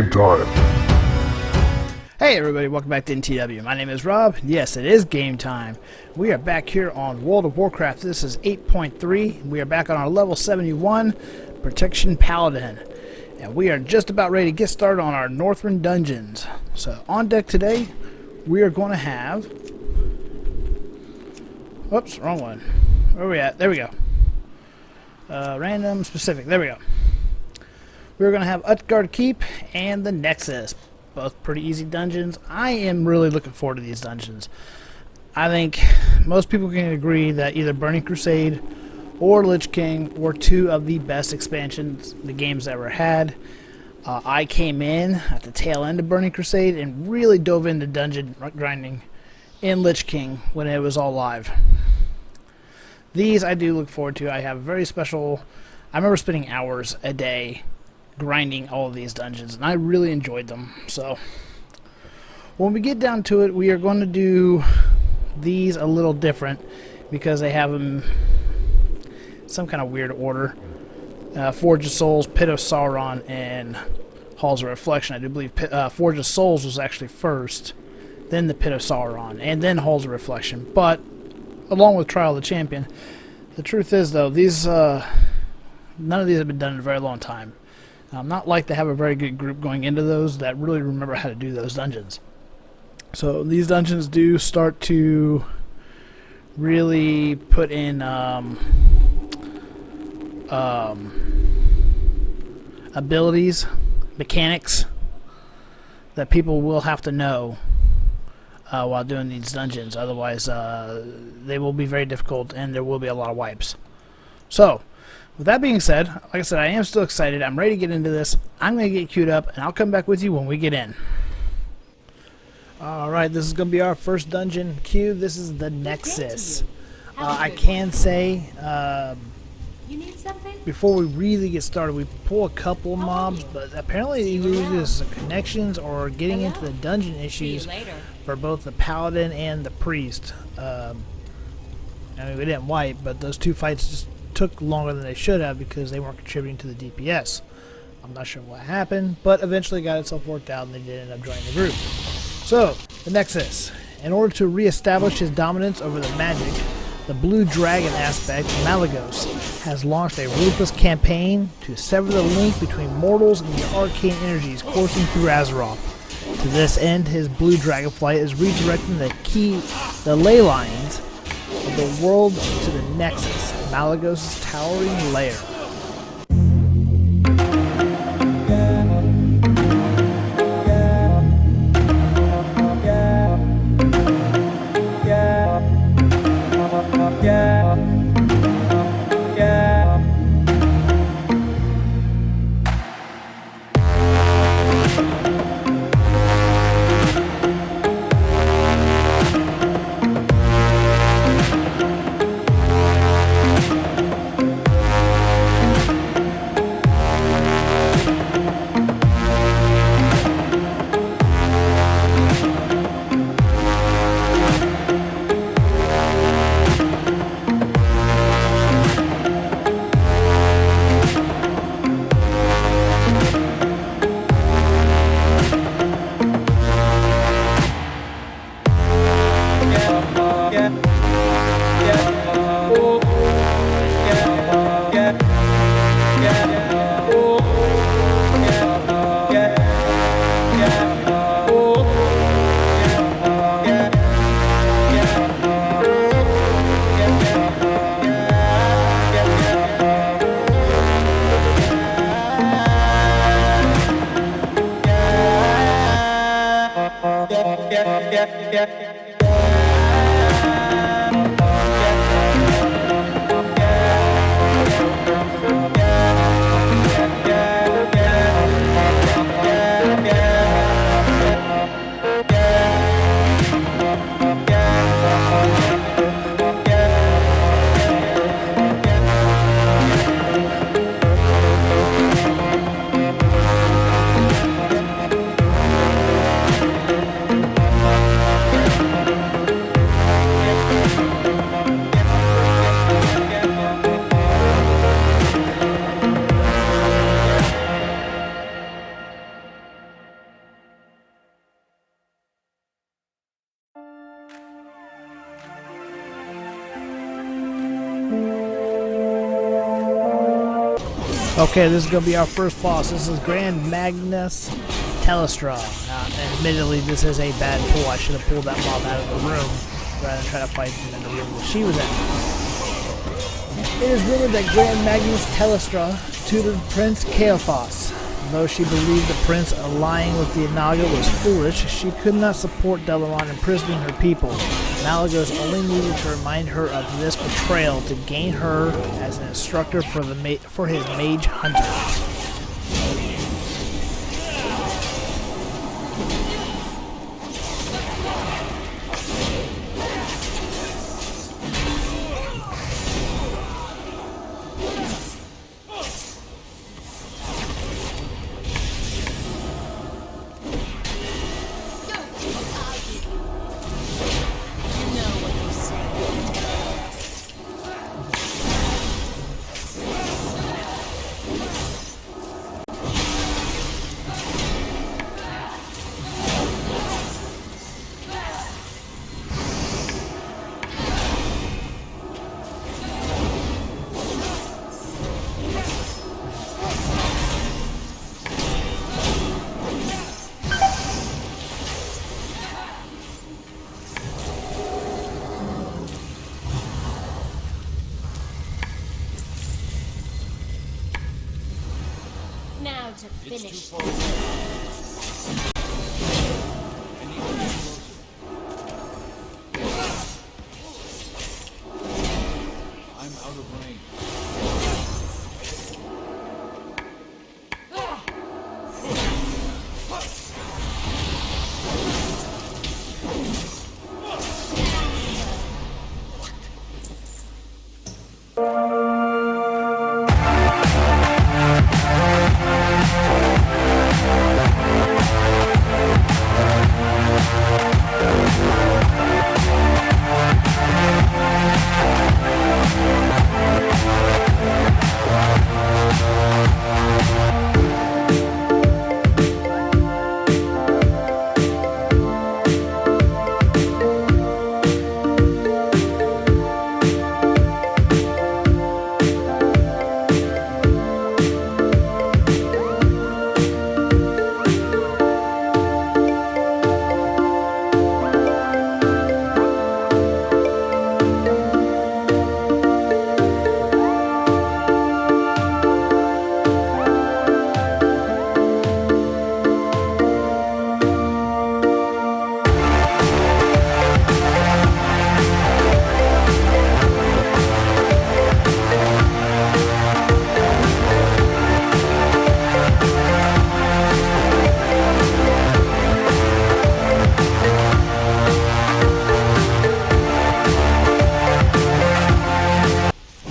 game time. Hey everybody, welcome back to NTW. My name is Rob. Yes, it is game time. We are back here on World of Warcraft. This is 8.3. We are back on our level 71 Protection Paladin. And we are just about ready to get started on our Northrend dungeons. So on deck today, we are going to have... Whoops, wrong one. Where are we at? There we go. Random specific. There we go. We're going to have Utgarde Keep and the Nexus. Both pretty easy dungeons. I am really looking forward to these dungeons. I think most people can agree that either Burning Crusade or Lich King were two of the best expansions the game's ever had. I came in at the tail end of Burning Crusade and really dove into dungeon grinding in Lich King when it was all live. These I do look forward to. I have very special... I remember spending hours a day grinding all of these dungeons, and I really enjoyed them. So when we get down to it, we are going to do these a little different because they have them some kind of weird order. Forge of Souls, Pit of Sauron, and Halls of Reflection. I do believe Forge of Souls was actually first, then the Pit of Sauron, and then Halls of Reflection. But along with Trial of the Champion, the truth is though, these none of these have been done in a very long time. Not like they have a very good group going into those that really remember how to do those dungeons. So these dungeons do start to really put in abilities, mechanics that people will have to know while doing these dungeons. Otherwise, they will be very difficult and there will be a lot of wipes. So, with that being said, like I said, I am still excited. I'm ready to get into this. I'm going to get queued up, and I'll come back with you when we get in. Alright, this is going to be our first dungeon queue. This is the Nexus. I can say, before we really get started, we pull a couple of mobs, but apparently it uses connections or getting into the dungeon issues for both the Paladin and the Priest. I mean, we didn't wipe, but those two fights just took longer than they should have because they weren't contributing to the DPS. I'm not sure what happened, but eventually got itself worked out and they did end up joining the group. So, the Nexus. In order to re-establish his dominance over the magic, the blue dragon aspect, Malygos, has launched a ruthless campaign to sever the link between mortals and the arcane energies coursing through Azeroth. To this end, his blue dragonflight is redirecting the ley lines of the world to the Nexus, Malygos' towering lair. Okay, this is going to be our first boss. This is Grand Magnus Telestra. And admittedly, this is a bad pull. I should have pulled that mob out of the room rather than try to fight him in the room that she was in. It is rumored that Grand Magnus Telestra tutored Prince Kael'thas. Though she believed the prince allying with the Naga was foolish, she could not support Dalaran imprisoning her people. Malygos only needed to remind her of this betrayal to gain her as an instructor for his mage hunters. Now to finish. I'm out of range.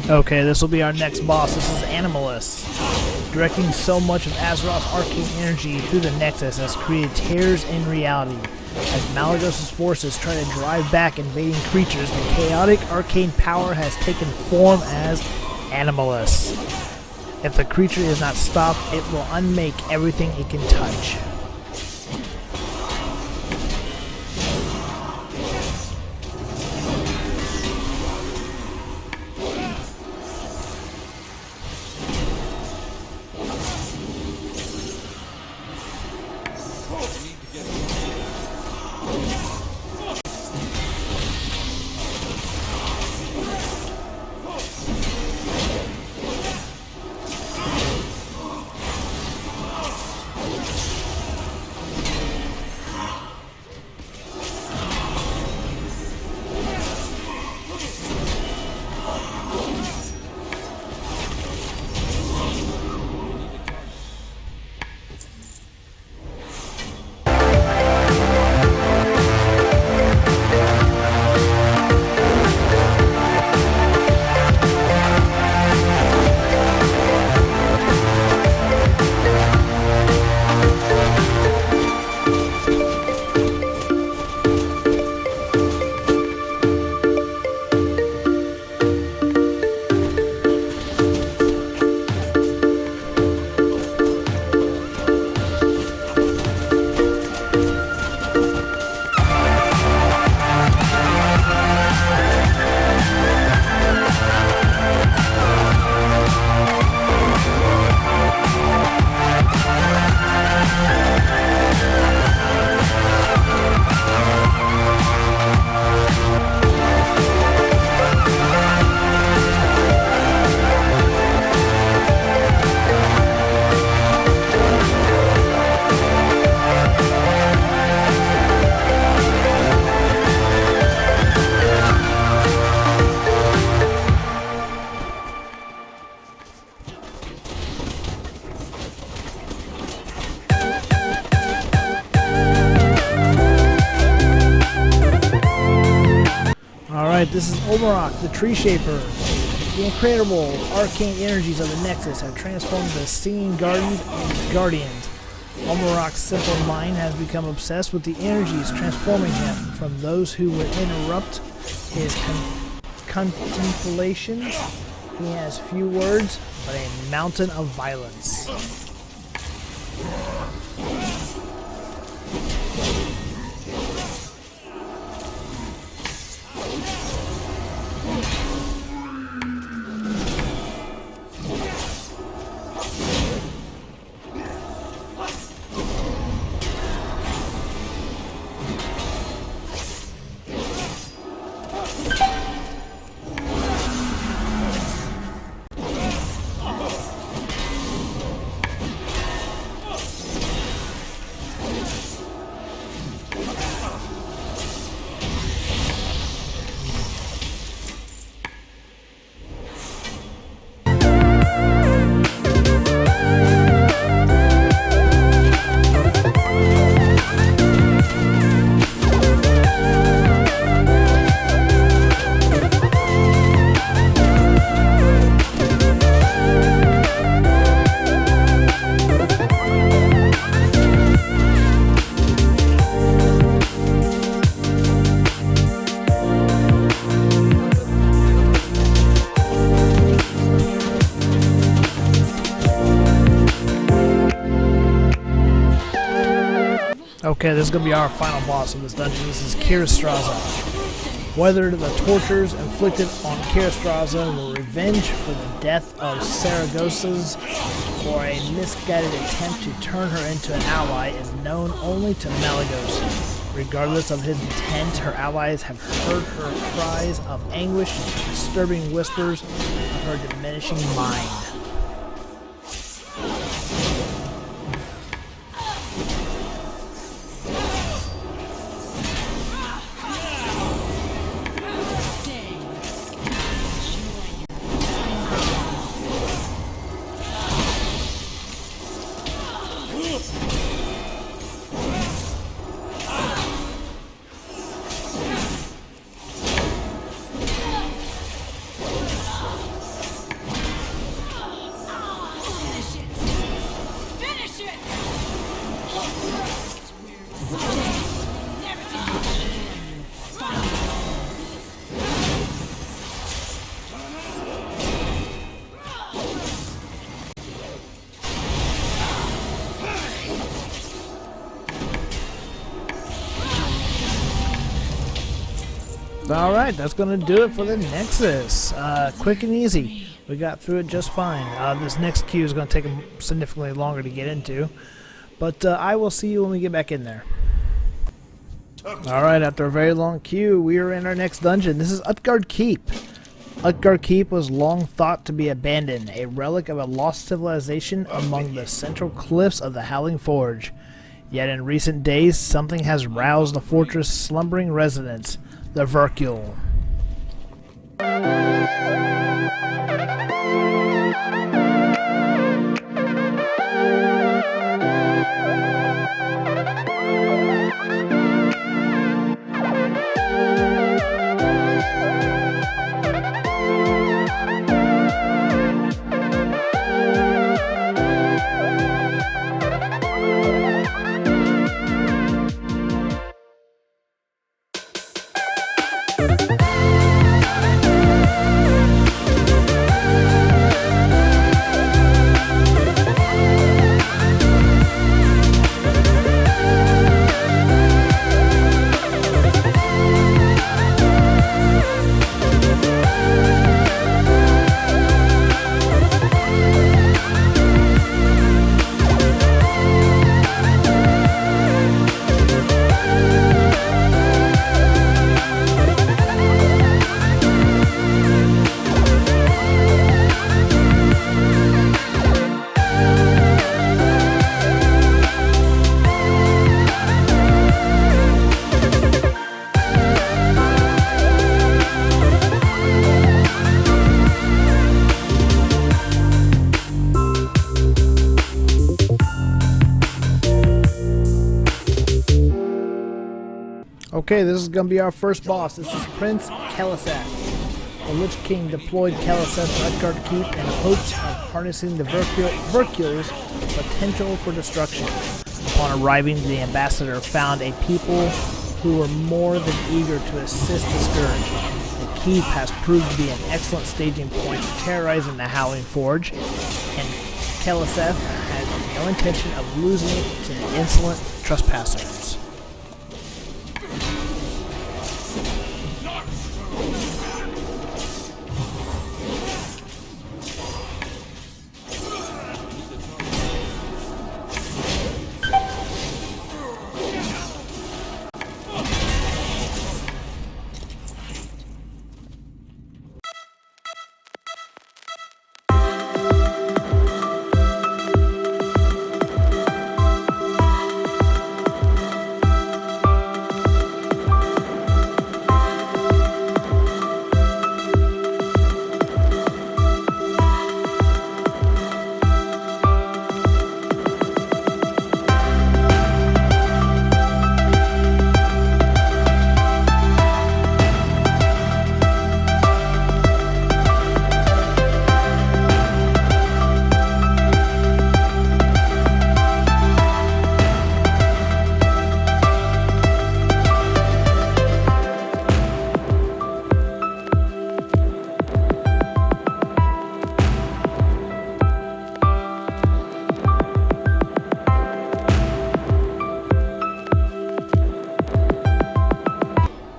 Okay, this will be our next boss. This is Animalist. Directing so much of Azeroth's arcane energy through the Nexus has created tears in reality. As Malygos' forces try to drive back invading creatures, the chaotic arcane power has taken form as Animalist. If the creature is not stopped, it will unmake everything it can touch. Omarok, the Tree Shaper. The incredible arcane energies of the Nexus have transformed the Singing Gardens and its guardians. Omarok's simple mind has become obsessed with the energies, transforming him from those who would interrupt his contemplations. He has few words, but a mountain of violence. Okay, this is going to be our final boss of this dungeon. This is Kirastraza. Whether the tortures inflicted on Kirastraza were revenge for the death of Saragosa's or a misguided attempt to turn her into an ally is known only to Malagos. Regardless of his intent, her allies have heard her cries of anguish and disturbing whispers of her diminishing mind. Alright, that's going to do it for the Nexus. Quick and easy. We got through it just fine. This next queue is going to take significantly longer to get into. But I will see you when we get back in there. Alright, after a very long queue, we are in our next dungeon. This is Utgarde Keep. Utgarde Keep was long thought to be abandoned, a relic of a lost civilization among the central cliffs of the Howling Forge. Yet in recent days, something has roused the fortress' slumbering residents. The Vercule. Okay, this is going to be our first boss. This is Prince Keliseth. The Lich King deployed Kalaseth to Utgarde Keep in hopes of harnessing the Verkul's potential for destruction. Upon arriving, the ambassador found a people who were more than eager to assist the Scourge. The keep has proved to be an excellent staging point for terrorizing the Howling Forge, and Kalaseth has no intention of losing it to the insolent trespassers.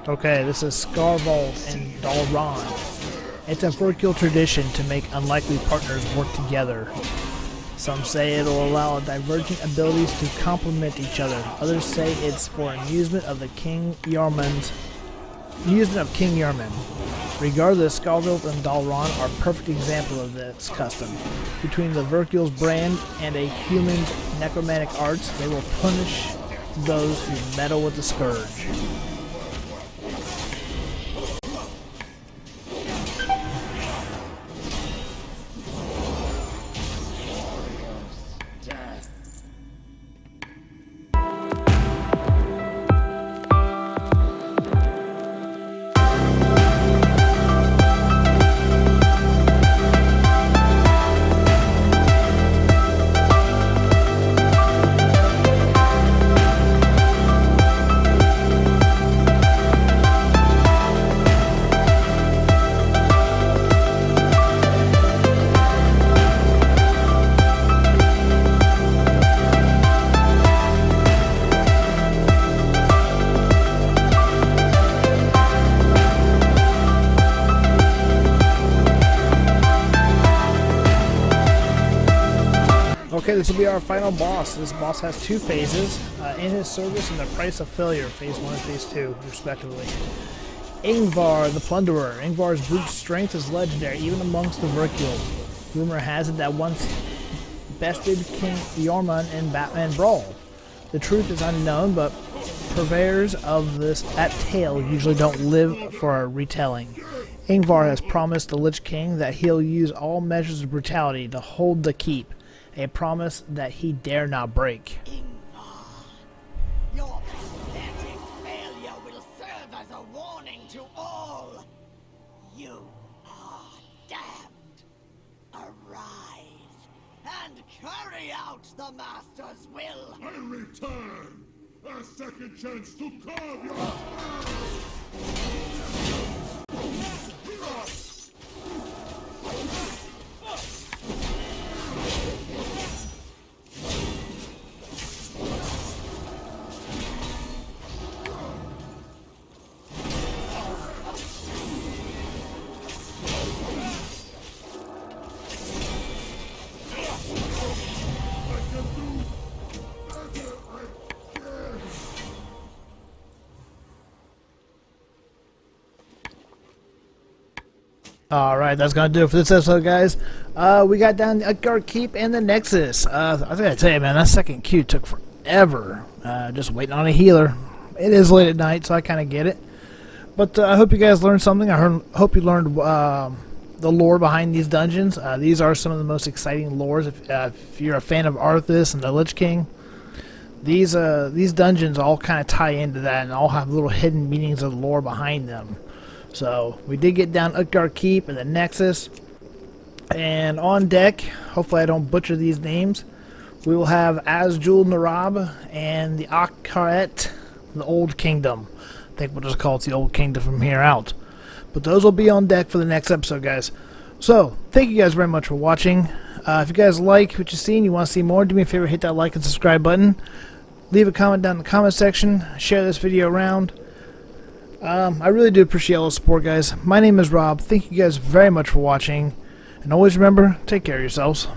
Okay, this is Scarvold and Dalron. It's a Verkul tradition to make unlikely partners work together. Some say it'll allow divergent abilities to complement each other. Others say it's for amusement of King Yarman. Regardless, Scarvold and Dalron are a perfect example of this custom. Between the Verkul's brand and a human's necromantic arts, they will punish those who meddle with the Scourge. Okay, this will be our final boss. This boss has two phases, in his service and the price of failure, phase 1 and phase 2, respectively. Ingvar the Plunderer. Ingvar's brute strength is legendary, even amongst the Verkul. Rumor has it that once bested King Yarman in Batman Brawl. The truth is unknown, but purveyors of that tale usually don't live for a retelling. Ingvar has promised the Lich King that he'll use all measures of brutality to hold the keep. A promise that he dare not break. Your pathetic failure will serve as a warning to all. You are damned. Arise and carry out the Master's will. I return! A second chance to carve your... Alright, that's going to do it for this episode, guys. We got down the Utgarde Keep and the Nexus. I gotta tell you, man, that second queue took forever. Just waiting on a healer. It is late at night, so I kind of get it. But I hope you guys learned something. Hope you learned the lore behind these dungeons. These are some of the most exciting lores. If you're a fan of Arthas and the Lich King, these dungeons all kind of tie into that and all have little hidden meanings of the lore behind them. So we did get down Utgarde Keep and the Nexus. And on deck, hopefully I don't butcher these names, we will have Azjul Narab and the Akharet, the Old Kingdom. I think we'll just call it the Old Kingdom from here out. But those will be on deck for the next episode, guys. So, thank you guys very much for watching. If you guys like what you've seen, you want to see more, do me a favor, hit that like and subscribe button. Leave a comment down in the comment section. Share this video around. I really do appreciate all the support, guys. My name is Rob. Thank you guys very much for watching. And always remember, take care of yourselves.